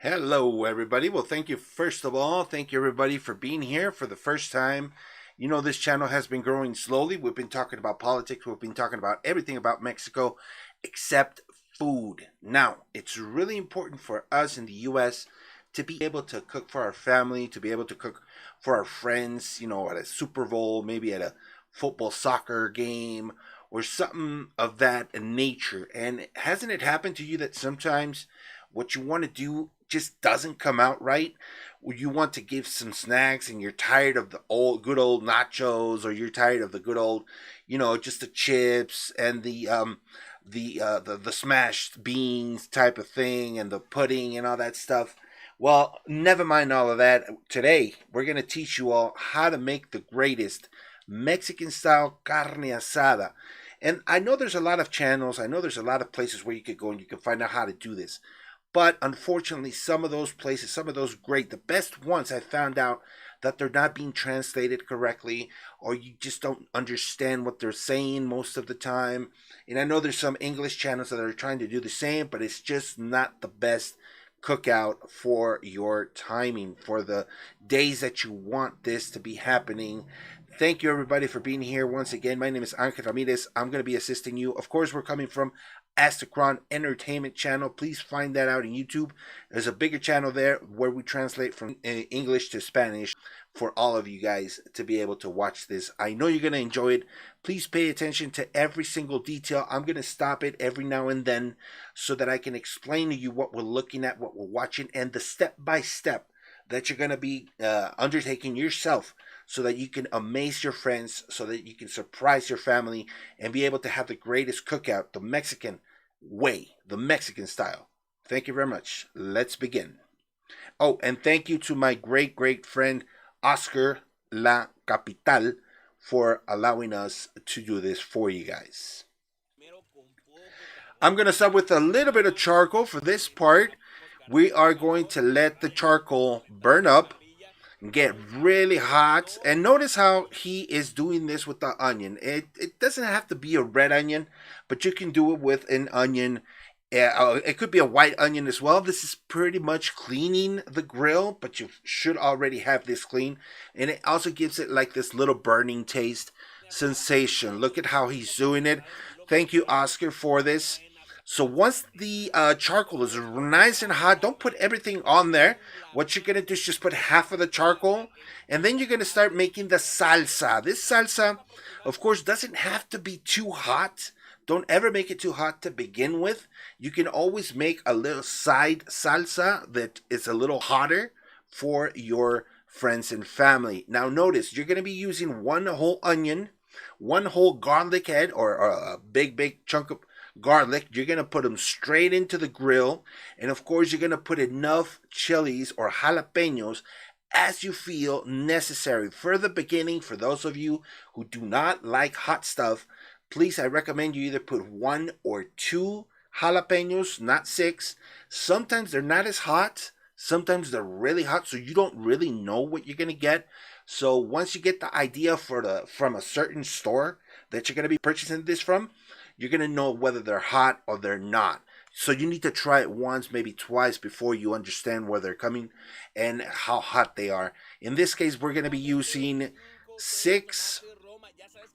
Hello, everybody. Well, thank you. First of all, thank you, everybody, for being here for the first time. You know, this channel has been growing slowly. We've been talking about politics. We've been talking about everything about Mexico except food. Now, it's really important for us in the U.S. to be able to cook for our family, to be able to cook for our friends, you know, at a Super Bowl, maybe at a football soccer game or something of that nature. And hasn't it happened to you that sometimes what you want to do just doesn't come out right? You want to give some snacks and you're tired of the good old nachos, or you're tired of the good old, you know, just the chips and the smashed beans type of thing and the pudding and all that stuff. Well, never mind all of that. Today, we're going to teach you all how to make the greatest Mexican style carne asada. And I know there's a lot of channels, I know there's a lot of places where you could go and you can find out how to do this. But unfortunately, some of those places, some of those great, the best ones, I found out that they're not being translated correctly, or you just don't understand what they're saying most of the time. And I know there's some English channels that are trying to do the same, but it's just not the best cookout for your timing, for the days that you want this to be happening. Thank you, everybody, for being here once again. My name is Angel Ramirez. I'm going to be assisting you. Of course, we're coming from AZTECA Entertainment channel. Please find that out on YouTube. There's a bigger channel there where we translate from English to Spanish for all of you guys to be able to watch this. I know you're going to enjoy it. Please pay attention to every single detail. I'm going to stop it every now and then so that I can explain to you what we're looking at, what we're watching, and the step-by-step that you're going to be undertaking yourself, so that you can amaze your friends, so that you can surprise your family and be able to have the greatest cookout, the Mexican way, the Mexican style. Thank you very much. Let's begin. Oh, and thank you to my great friend Oscar La Capital for allowing us to do this for you guys. I'm going to start with a little bit of charcoal for this part. We are going to let the charcoal burn up, get really hot. And notice how he is doing this with the onion. It doesn't have to be a red onion, but you can do it with an onion. It could be a white onion as well. This is pretty much cleaning the grill, but you should already have this clean. And it also gives it like this little burning taste sensation. Look at how he's doing it. Thank you, Oscar, for this. So once the charcoal is nice and hot, don't put everything on there. What you're going to do is just put half of the charcoal, and then you're going to start making the salsa. This salsa, of course, doesn't have to be too hot. Don't ever make it too hot to begin with. You can always make a little side salsa that is a little hotter for your friends and family. Now notice, you're going to be using one whole onion, one whole garlic head, or a big chunk of garlic. You're going to put them straight into the grill. And of course, you're going to put enough chilies or jalapenos as you feel necessary. For the beginning, for those of you who do not like hot stuff, please, I recommend you either put 1 or 2 jalapenos, not 6. Sometimes they're not as hot. Sometimes they're really hot, so you don't really know what you're going to get. So once you get the idea from a certain store that you're going to be purchasing this from, you're going to know whether they're hot or they're not. So you need to try it once, maybe twice, before you understand where they're coming and how hot they are. In this case, we're going to be using 6.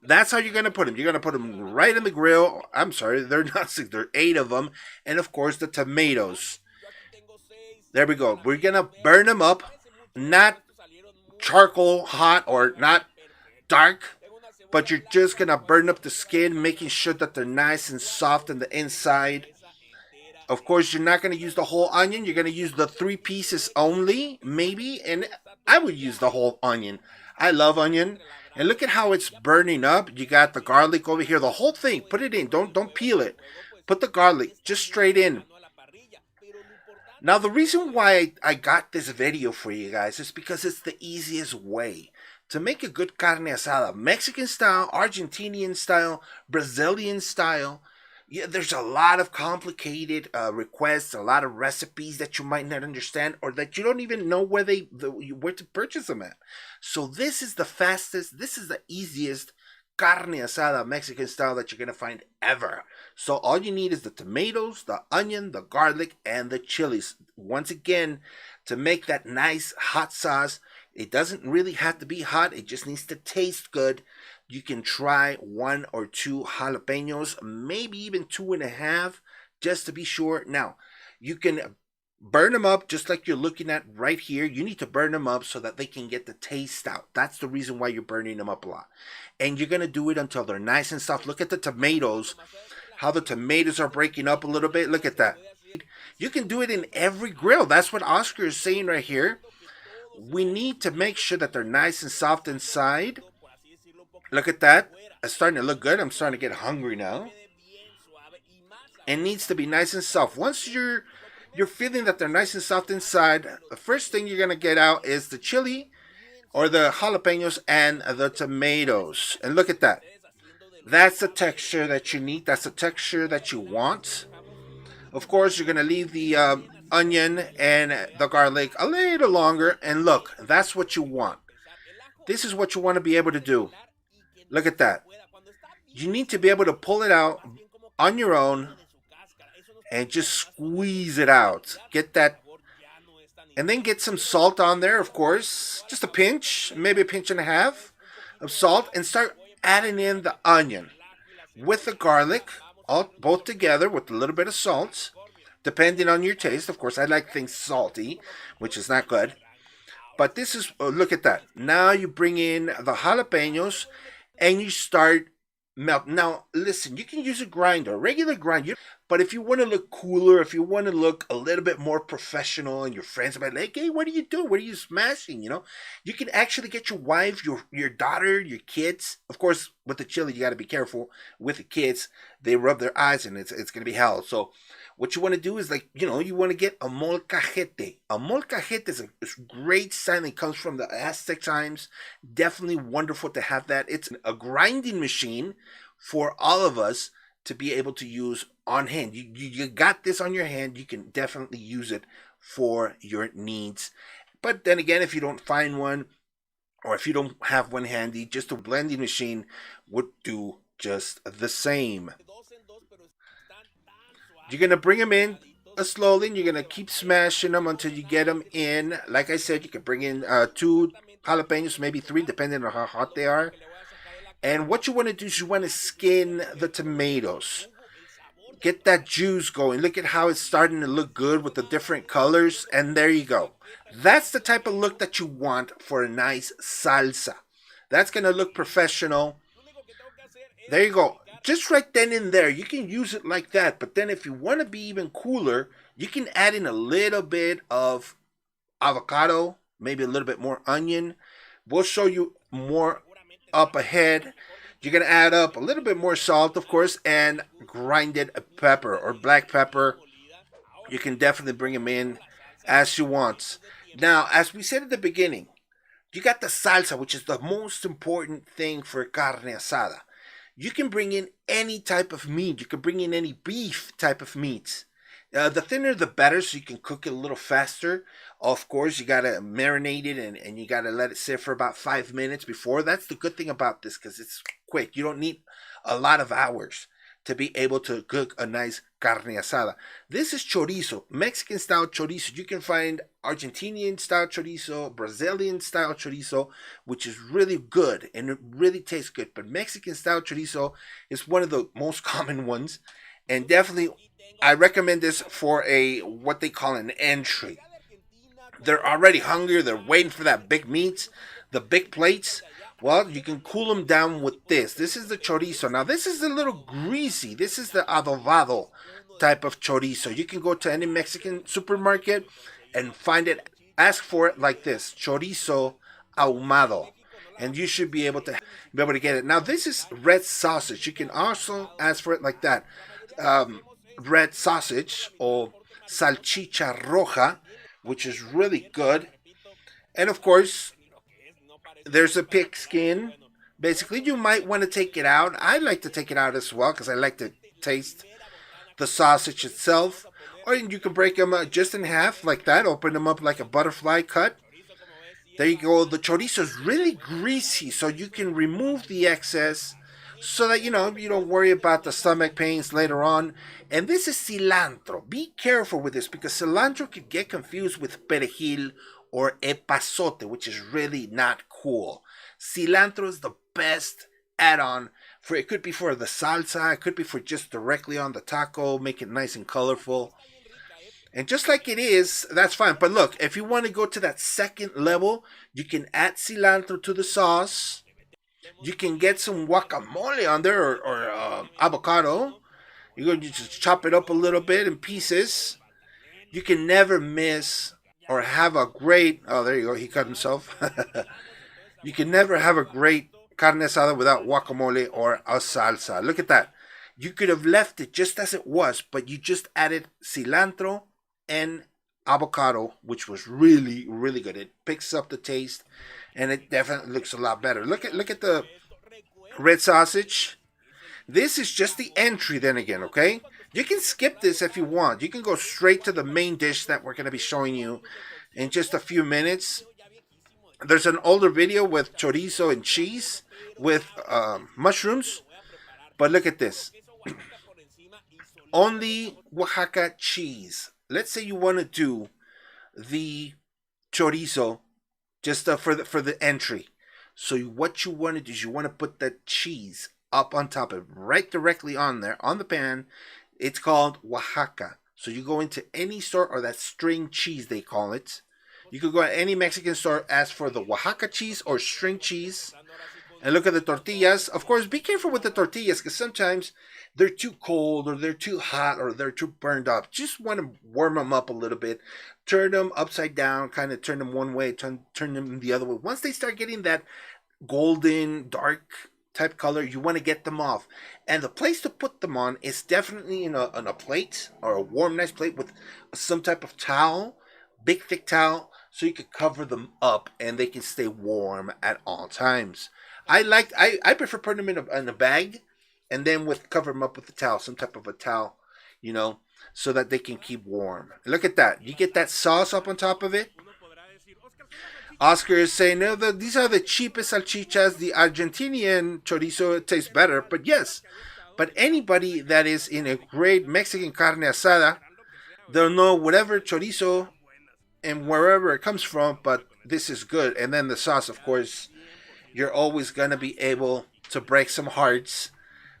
That's how you're going to put them. You're going to put them right in the grill. I'm sorry, they're not 6, they're 8 of them. And of course, the tomatoes. There we go. We're going to burn them up. Not charcoal hot or not dark, but you're just going to burn up the skin, making sure that they're nice and soft on the inside. Of course, you're not going to use the whole onion. You're going to use the 3 pieces only, maybe. And I would use the whole onion. I love onion. And look at how it's burning up. You got the garlic over here. The whole thing. Put it in. Don't peel it. Put the garlic just straight in. Now, the reason why I got this video for you guys is because it's the easiest way to make a good carne asada. Mexican style, Argentinian style, Brazilian style. Yeah, there's a lot of complicated requests, a lot of recipes that you might not understand, or that you don't even know where to purchase them at. So this is the fastest, this is the easiest carne asada Mexican style that you're going to find ever. So all you need is the tomatoes, the onion, the garlic, and the chilies. Once again, to make that nice hot sauce, it doesn't really have to be hot. It just needs to taste good. You can try 1 or 2 jalapenos, maybe even 2.5, just to be sure. Now, you can burn them up just like you're looking at right here. You need to burn them up so that they can get the taste out. That's the reason why you're burning them up a lot. And you're going to do it until they're nice and soft. Look at the tomatoes, how the tomatoes are breaking up a little bit. Look at that. You can do it in every grill. That's what Oscar is saying right here. We need to make sure that they're nice and soft inside. Look at that. It's starting to look good. I'm starting to get hungry now. It needs to be nice and soft. Once you're feeling that they're nice and soft inside, the first thing you're going to get out is the chili or the jalapenos and the tomatoes. And look at that. That's the texture that you need. That's the texture that you want. Of course, you're going to leave the onion and the garlic a little longer. And look, that's what you want. This is what you want to be able to do. Look at that. You need to be able to pull it out on your own and just squeeze it out. Get that. And then get some salt on there, of course. Just a pinch, maybe a pinch and a half of salt. And start adding in the onion with the garlic, all both together with a little bit of salt, depending on your taste. Of course, I like things salty, which is not good. But this is, look at that. Now you bring in the jalapenos and you start melt. Now, listen, you can use a grinder, a regular grinder. But if you want to look cooler, if you want to look a little bit more professional, and your friends are like, hey, what are you doing? What are you smashing? You know, you can actually get your wife, your daughter, your kids. Of course, with the chili, you got to be careful with the kids. They rub their eyes, and it's going to be hell. So what you want to do is, like, you know, you want to get a molcajete. A molcajete is a great sign that comes from the Aztec times. Definitely wonderful to have that. It's a grinding machine for all of us to be able to use on hand. You got this on your hand. You can definitely use it for your needs. But then again, if you don't find one, or if you don't have one handy, just a blending machine would do just the same. You're going to bring them in slowly, and you're going to keep smashing them until you get them in. Like I said, you can bring in 2 jalapenos, maybe 3, depending on how hot they are. And what you want to do is you want to skin the tomatoes. Get that juice going. Look at how it's starting to look good with the different colors. And there you go. That's the type of look that you want for a nice salsa. That's going to look professional. There you go. Just right then and there. You can use it like that. But then if you want to be even cooler, you can add in a little bit of avocado, maybe a little bit more onion. We'll show you more up ahead. You're going to add up a little bit more salt, of course, and grinded pepper or black pepper. You can definitely bring them in as you want. Now, as we said at the beginning, you got the salsa, which is the most important thing for carne asada. You can bring in any type of meat. You can bring in any beef type of meat. The thinner the better, so you can cook it a little faster. Of course, you got to marinate it and you got to let it sit for about 5 minutes before. That's the good thing about this, because it's quick. You don't need a lot of hours to be able to cook a nice carne asada. This is chorizo, Mexican style chorizo. You can find Argentinian style chorizo, Brazilian style chorizo, which is really good and it really tastes good. But Mexican style chorizo is one of the most common ones, and definitely I recommend this for a what they call an entry. They're already hungry. They're waiting for that big meat, the big plates. Well, you can cool them down with this. This is the chorizo. Now, this is a little greasy. This is the adobado type of chorizo. You can go to any Mexican supermarket and find it. Ask for it like this, chorizo ahumado, and you should be able to get it. Now, this is red sausage. You can also ask for it like that, red sausage or salchicha roja, which is really good. And of course, there's a pig skin. Basically, you might want to take it out. I like to take it out as well because I like to taste the sausage itself. Or you can break them just in half like that. Open them up like a butterfly cut. There you go. The chorizo is really greasy, so you can remove the excess so that you don't worry about the stomach pains later on. And this is cilantro. Be careful with this because cilantro could get confused with perejil or epazote, which is really not cool. Cilantro is the best add-on for it. Could be for the salsa, it could be for just directly on the taco, make it nice and colorful. And just like it is, that's fine. But look, if you want to go to that second level, you can add cilantro to the sauce. You can get some guacamole on there or avocado. You just chop it up a little bit in pieces. You can never miss or have a great. Oh, there you go. He cut himself. You can never have a great carne asada without guacamole or a salsa. Look at that. You could have left it just as it was, but you just added cilantro and avocado, which was really, really good. It picks up the taste, and it definitely looks a lot better. Look at the red sausage. This is just the entry. Then again, okay. You can skip this if you want. You can go straight to the main dish that we're going to be showing you in just a few minutes. There's an older video with chorizo and cheese with mushrooms, but look at this. Only Oaxaca cheese. Let's say you want to do the chorizo just for the entry. So what you want to do is you want to put that cheese up on top of it, right directly on there on the pan. It's called Oaxaca. So you go into any store, or that string cheese they call it. You could go to any Mexican store, ask for the Oaxaca cheese or string cheese, and look at the tortillas. Of course, be careful with the tortillas because sometimes they're too cold or they're too hot or they're too burned up. Just want to warm them up a little bit. Turn them upside down, kind of turn them one way, turn them the other way. Once they start getting that golden, dark type color, you want to get them off. And the place to put them on is definitely on a plate or a warm, nice plate with some type of towel, big, thick towel, so you can cover them up and they can stay warm at all times. I prefer putting them in a bag and then cover them up with a towel, some type of a towel, so that they can keep warm. Look at that. You get that sauce up on top of it. Oscar is saying, no, these are the cheapest salchichas. The Argentinian chorizo tastes better. But yes, but anybody that is in a great Mexican carne asada, they'll know whatever chorizo and wherever it comes from, but this is good. And then the sauce, of course, you're always going to be able to break some hearts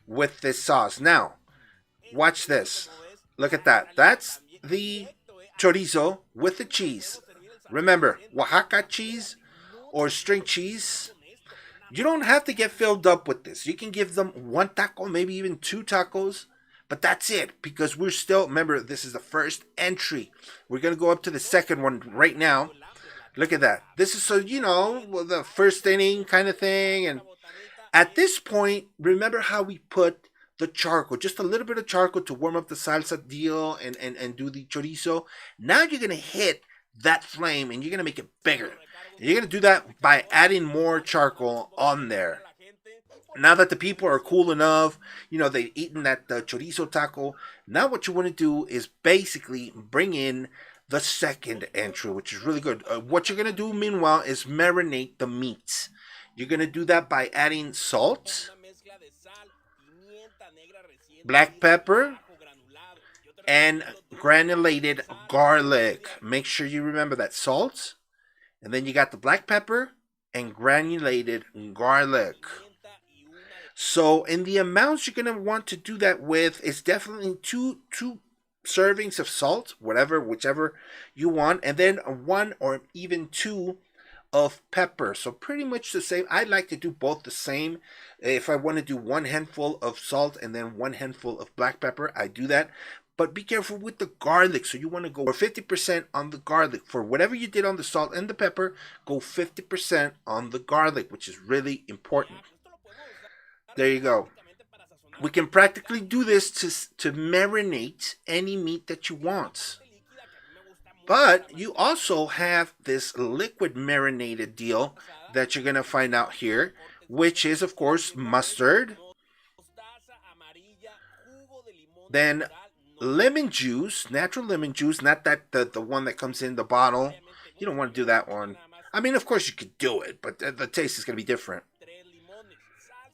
with this sauce. Now, watch this. Look at that. That's the chorizo with the cheese. Remember, Oaxaca cheese or string cheese. You don't have to get filled up with this. You can give them one taco, maybe even two tacos, but that's it because we're still, remember, this is the first entry. We're going to go up to the second one right now. Look at that. This is so, the first inning kind of thing. And at this point, remember how we put the charcoal, just a little bit of charcoal to warm up the salsa deal and do the chorizo. Now you're going to hit that flame and you're going to make it bigger. And you're going to do that by adding more charcoal on there. Now that the people are cool enough, they've eaten that chorizo taco. Now what you want to do is basically bring in the second entry, which is really good. What you're going to do, meanwhile, is marinate the meats. You're going to do that by adding salt, black pepper, and granulated garlic. Make sure you remember that salt. And then you got the black pepper and granulated garlic. So in the amounts you're going to want to do that with, it's definitely two servings of salt, whichever you want, and then one or even two of pepper. So pretty much the same. I like to do both the same. If I want to do one handful of salt and then one handful of black pepper, I do that. But be careful with the garlic. So you want to go for 50% on the garlic. For whatever you did on the salt and the pepper, go 50% on the garlic, which is really important. There you go. We can practically do this to marinate any meat that you want. But you also have this liquid marinated deal that you're going to find out here, which is, of course, mustard. Then lemon juice, natural lemon juice, not that the one that comes in the bottle. You don't want to do that one. I mean, of course you could do it, but the taste is going to be different.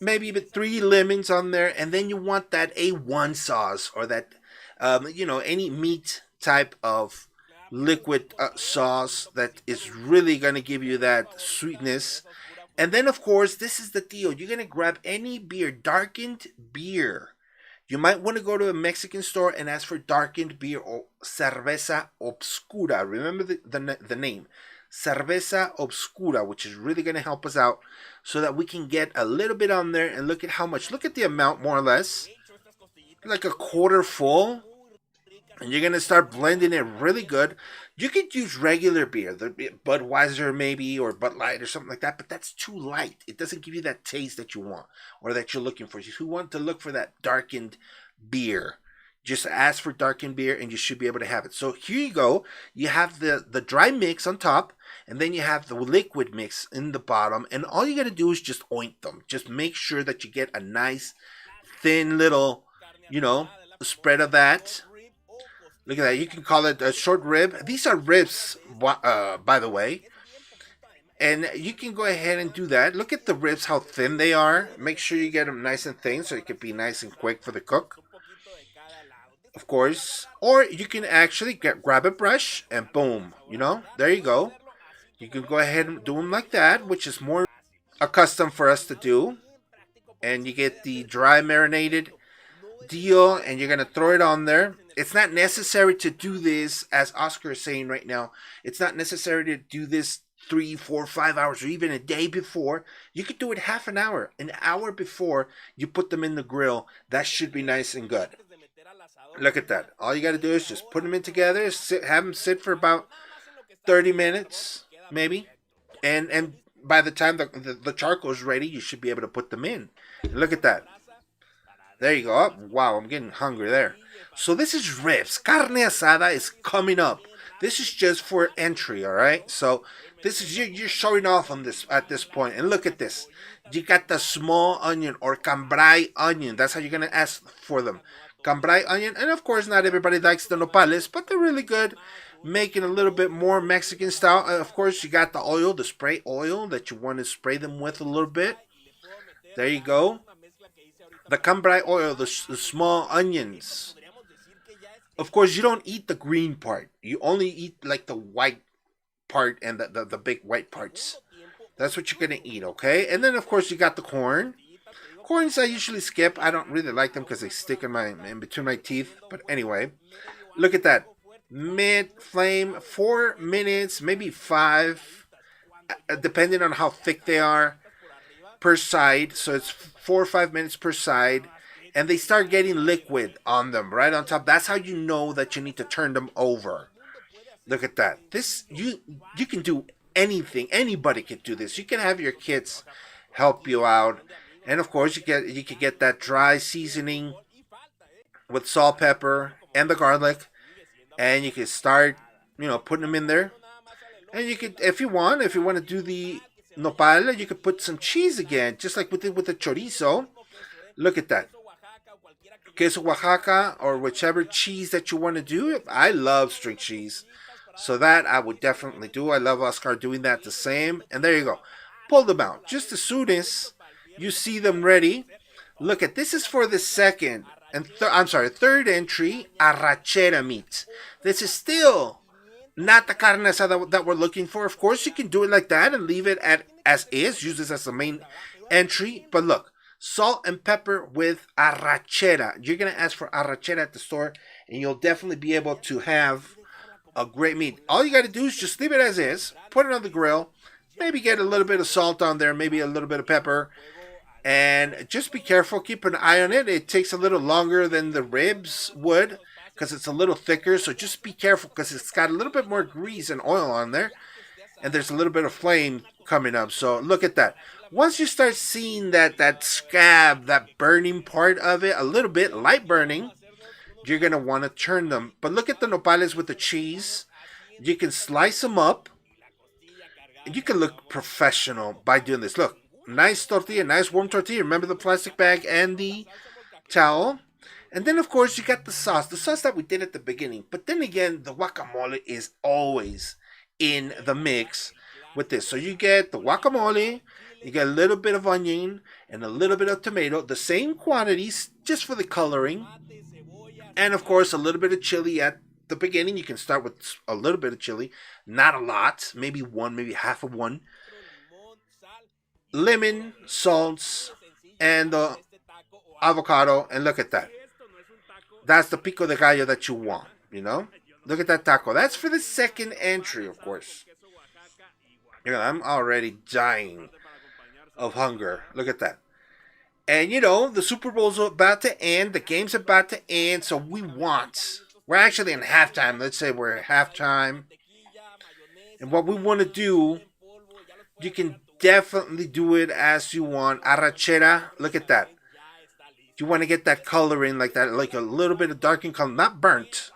maybe even 3 lemons on there, and then you want that A1 sauce or that, any meat type of liquid sauce that is really going to give you that sweetness. And then, of course, this is the deal. You're going to grab any beer, darkened beer. You might want to go to a Mexican store and ask for darkened beer or cerveza obscura. Remember the name. Cerveza obscura, which is really going to help us out so that we can get a little bit on there and look at how much. Look at the amount, more or less. Like a quarter full. And you're going to start blending it really good. You could use regular beer, the Budweiser maybe, or Bud Light or something like that, but that's too light. It doesn't give you that taste that you want or that you're looking for. If you want to look for that darkened beer, just ask for darkened beer and you should be able to have it. So here you go. You have the dry mix on top, and then you have the liquid mix in the bottom, and all you got to do is just oint them. Just make sure that you get a nice, thin little, spread of that. Look at that. You can call it a short rib. These are ribs, by the way. And you can go ahead and do that. Look at the ribs, how thin they are. Make sure you get them nice and thin so it can be nice and quick for the cook. Of course. Or you can actually grab a brush and boom. There you go. You can go ahead and do them like that, which is more accustomed for us to do. And you get the dry marinated deal, and you're going to throw it on there. It's not necessary to do this, as Oscar is saying right now. It's not necessary to do this 3, 4, 5 hours or even a day before. You could do it half an hour before you put them in the grill. That should be nice and good. Look at that. All you got to do is just put them in together, have them sit for about 30 minutes, maybe. And by the time the charcoal is ready, you should be able to put them in. And look at that. There you go. Oh, wow, I'm getting hungry there. So this is ribs. Carne asada is coming up. This is just for entry, all right? So this is you're showing off on this at this point. And look at this. You got the small onion or cambray onion. That's how you're gonna ask for them. Cambray onion, and of course not everybody likes the nopales, but they're really good. Making a little bit more Mexican style. Of course, you got the oil, the spray oil that you want to spray them with a little bit. There you go. The cambray oil, the small onions. Of course, you don't eat the green part. You only eat like the white part and the big white parts. That's what you're going to eat, okay? And then, of course, you got the corn. Corns I usually skip. I don't really like them because they stick in between my teeth. But anyway, look at that. Mid-flame, 4 minutes, maybe 5, depending on how thick they are per side. So it's 4 or 5 minutes per side. And they start getting liquid on them right on top. That's how you know that you need to turn them over. Look at that. This you can do anything. Anybody can do this. You can have your kids help you out. And of course you can get that dry seasoning with salt, pepper, and the garlic. And you can start, putting them in there. And you could, if you want to do the nopal, you could put some cheese again, just like we did with the chorizo. Look at that. Queso Oaxaca or whichever cheese that you want to do. I love string cheese. So that I would definitely do. I love Oscar doing that the same. And there you go. Pull them out. Just as soon as you see them ready. Look at this is for the second and third entry, arrachera meat. This is still not the carne asada that we're looking for. Of course, you can do it like that and leave it as is. Use this as the main entry. But look, salt and pepper with arrachera. You're going to ask for arrachera at the store, and you'll definitely be able to have a great meat. All you got to do is just leave it as is. Put it on the grill. Maybe get a little bit of salt on there. Maybe a little bit of pepper. And just be careful. Keep an eye on it. It takes a little longer than the ribs would because it's a little thicker. So just be careful because it's got a little bit more grease and oil on there. And there's a little bit of flame coming up. So look at that. Once you start seeing that scab, that burning part of it, a little bit light burning, you're going to want to turn them. But look at the nopales with the cheese. You can slice them up. And you can look professional by doing this. Look. Nice tortilla, nice warm tortilla. Remember the plastic bag and the towel. And then, of course, you got the sauce that we did at the beginning. But then again, the guacamole is always in the mix with this. So you get the guacamole, You get a little bit of onion and a little bit of tomato, the same quantities, just for the coloring. And of course, a little bit of chili at the beginning. You can start with a little bit of chili, not a lot, maybe one, maybe half of one. Lemon, salts, and the avocado. And look at that. That's the pico de gallo that you want, you know? Look at that taco. That's for the second entry, of course. You know, I'm already dying of hunger. Look at that. And you know, the Super Bowl's about to end. The game's about to end. So we're actually in halftime. Let's say we're at halftime. And what we want to do, you can definitely do it as you want. Arrachera, look at that. You want to get that color in like that, like a little bit of darkened color, not burnt.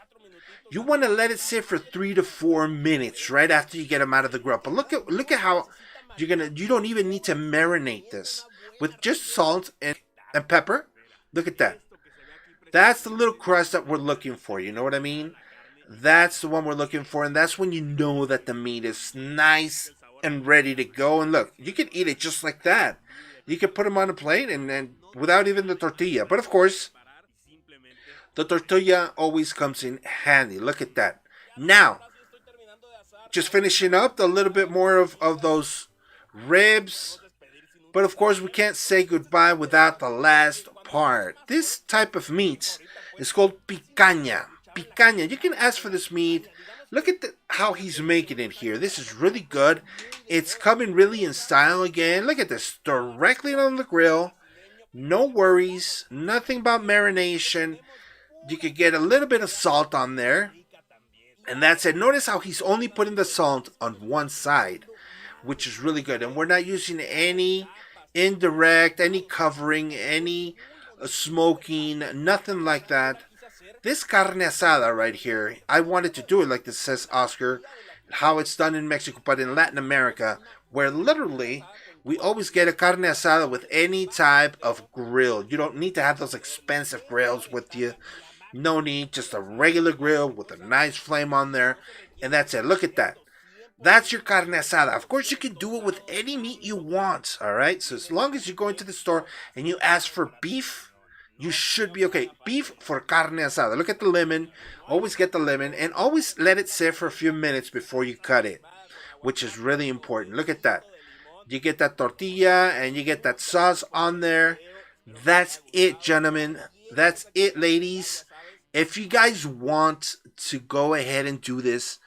You want to let it sit for 3 to 4 minutes right after you get them out of the grill. But look at how you don't even need to marinate this with just salt and pepper. Look at that. That's the little crust that we're looking for. You know what I mean? That's the one we're looking for, and that's when you know that the meat is nice and ready to go. And look, you can eat it just like that. You can put them on a plate and without even the tortilla. But of course, the tortilla always comes in handy. Look at that. Now, just finishing up a little bit more of those ribs. But of course, we can't say goodbye without the last part. This type of meat is called picanha. Picanha. You can ask for this meat. Look at how he's making it here. This is really good. It's coming really in style again. Look at this. Directly on the grill. No worries. Nothing about marination. You could get a little bit of salt on there. And that's it. Notice how he's only putting the salt on one side, which is really good. And we're not using any indirect, any covering, any smoking, nothing like that. This carne asada right here, I wanted to do it like this says Oscar, how it's done in Mexico, but in Latin America, where literally we always get a carne asada with any type of grill. You don't need to have those expensive grills with you. No need, just a regular grill with a nice flame on there, and that's it. Look at that. That's your carne asada. Of course, you can do it with any meat you want, all right? So as long as you go into the store and you ask for beef, you should be okay. Beef for carne asada. Look at the lemon. Always get the lemon, and always let it sit for a few minutes before you cut it, which is really important. Look at that. You get that tortilla, and you get that sauce on there. That's it, gentlemen. That's it, ladies. If you guys want to go ahead and do this,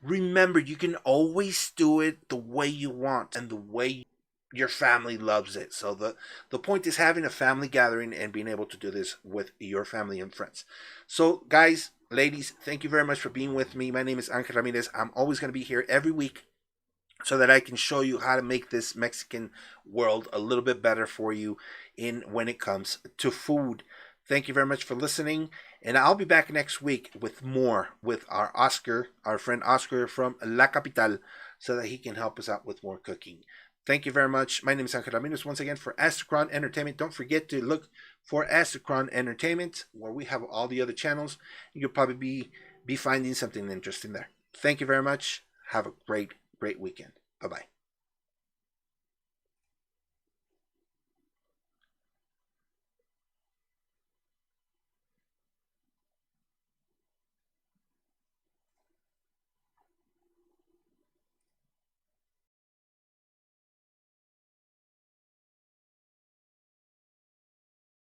remember, you can always do it the way you want and the way your family loves it. So the point is having a family gathering and being able to do this with your family and friends. So guys, ladies, thank you very much for being with me. My name is Angel Ramirez. I'm always going to be here every week so that I can show you how to make this Mexican world a little bit better for you when it comes to food. Thank you very much for listening, and I'll be back next week with more with our friend Oscar from La Capital, so that he can help us out with more cooking. Thank you very much. My name is Angel Ramirez once again for AZTECA Entertainment. Don't forget to look for AZTECA Entertainment, where we have all the other channels. You'll probably be finding something interesting there. Thank you very much. Have a great weekend. Bye-bye.